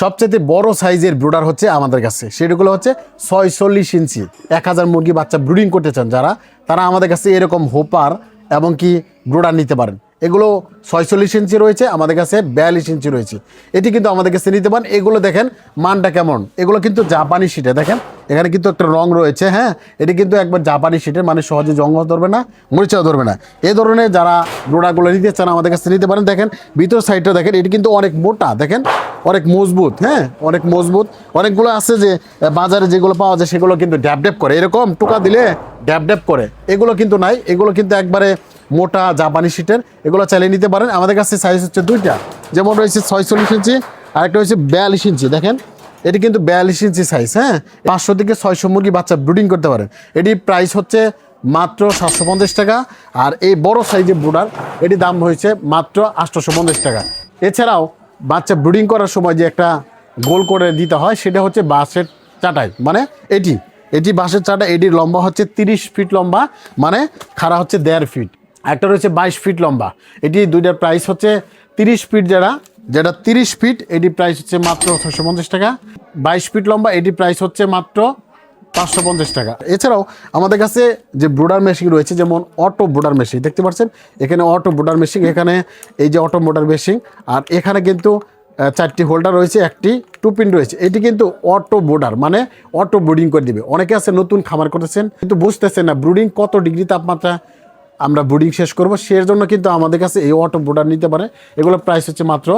সবচেয়ে বড় সাইজের ব্রুডার হচ্ছে আমাদের কাছে, সেগুলো হচ্ছে 46 ইঞ্চি। 1000 মুরগি বাচ্চা ব্রুডিং করতে চান যারা, তারা আমাদের কাছে এরকম হোপার এবং কি ব্রুডার নিতে পারেন। এগুলো 46 ইঞ্চি রয়েছে, আমাদের কাছে 42 ইঞ্চি রয়েছে। এটি কিন্তু আমাদের কাছে নিতে পারেন। এগুলো দেখেন মানটা কেমন, এগুলো কিন্তু জাপানি শিটে, দেখেন এখানে কিন্তু একটা রং রয়েছে। হ্যাঁ, এটি কিন্তু একবার জাপানি শিটের, মানে সহজে জং ধরবে না, মরিচাও ধরবে না। এই ধরনের যারা ব্রুডারগুলো নিতে চান আমাদের কাছে নিতে পারেন। দেখেন ভিতর সাইডটা দেখেন, এটি কিন্তু অনেক মোটা, দেখেন অনেক মজবুত। হ্যাঁ, অনেক মজবুত। অনেকগুলো আছে যে বাজারে যেগুলো পাওয়া যায় সেগুলো কিন্তু ড্যাপ ড্যাপ করে, এরকম টোকা দিলে ড্যাপ ড্যাপ করে, এগুলো কিন্তু নাই। এগুলো কিন্তু একবারে মোটা জাপানি শিটের, এগুলো চালিয়ে নিতে পারেন। আমাদের কাছে সাইজ হচ্ছে দুইটা, যেমন রয়েছে 46 ইঞ্চি, আরেকটা হচ্ছে 42 ইঞ্চি। দেখেন এটি কিন্তু 42 ইঞ্চি সাইজ। হ্যাঁ, 500 থেকে 600 মুরগি বাচ্চা ব্রুডিং করতে পারেন। এটির প্রাইস হচ্ছে মাত্র 750 টাকা। আর এই বড় সাইজের ব্রুডার, এটির দাম হয়েছে মাত্র 850 টাকা। এছাড়াও বাচ্চা ব্রুডিং করার সময় যে একটা গোল করে দিতে হয়, সেটা হচ্ছে বাঁশের চাটাই, মানে এটি বাঁশের চাটা। এটির লম্বা হচ্ছে 30 ফিট লম্বা, মানে খাড়া হচ্ছে 1.5 ফিট। একটা রয়েছে 22 ফিট লম্বা। এটি দুইটার প্রাইস হচ্ছে 30 ফিট, যেটা 30 ফিট, এটির প্রাইস হচ্ছে মাত্র 650 টাকা। 22 ফিট লম্বা, এটির প্রাইস হচ্ছে মাত্র 550 টাকা। এছাড়াও আমাদের কাছে যে ব্রুডার মেশিন রয়েছে, যেমন অটো ব্রুডার মেশিন দেখতে পাচ্ছেন, এখানে অটো ব্রুডার মেশিন, এখানে এই যে অটো ব্রুডার মেশিন, আর এখানে কিন্তু 4টি হোল্ডার রয়েছে, একটি টুপিন রয়েছে। এটি কিন্তু অটো ব্রুডার, মানে অটো ব্রুডিং করে দিবে। অনেকে আছে নতুন খামার করতেছেন কিন্তু বুঝতেছেন না ব্রুডিং কত ডিগ্রি তাপমাত্রা আমরা ব্রুডিং শেষ করব, সের জন্য কিন্তু আমাদের কাছে এই অটো ব্রুডার নিতে পারে। এগুলোর প্রাইস হচ্ছে মাত্র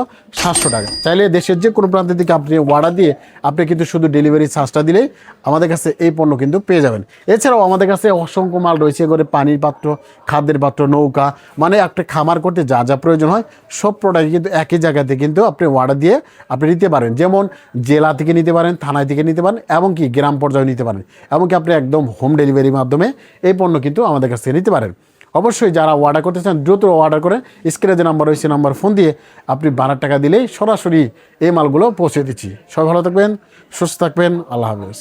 700 টাকা। চাইলে দেশের যে কোনো প্রান্ত থেকে আপনি অর্ডার দিয়ে আপনি কিন্তু শুধু ডেলিভারি চার্জটা দিলেই আমাদের কাছে এই পণ্য কিন্তু পেয়ে যাবেন। এছাড়াও আমাদের কাছে অসংখ্য মাল রয়েছে, করে পানির পাত্র, খাদ্যের পাত্র, নৌকা, মানে একটা খামার করতে যা যা প্রয়োজন হয় সব প্রোডাক্ট কিন্তু একই জায়গাতে কিন্তু আপনি অর্ডার দিয়ে আপনি নিতে পারেন। যেমন জেলা থেকে নিতে পারেন, থানায় থেকে নিতে পারেন, এমনকি গ্রাম পর্যায়ে নিতে পারেন, এমনকি আপনি একদম হোম ডেলিভারির মাধ্যমে এই পণ্য কিন্তু আমাদের কাছ থেকে নিতে পারেন। অবশ্যই যারা অর্ডার করতে চান দ্রুত অর্ডার করে, স্ক্রিনে যে নাম্বার রয়েছে নাম্বার ফোন দিয়ে আপনি 12 টাকা দিলেই সরাসরি এই মালগুলো পৌঁছে দিচ্ছি। সবাই ভালো থাকবেন, সুস্থ থাকবেন, আল্লাহ হাফেজ।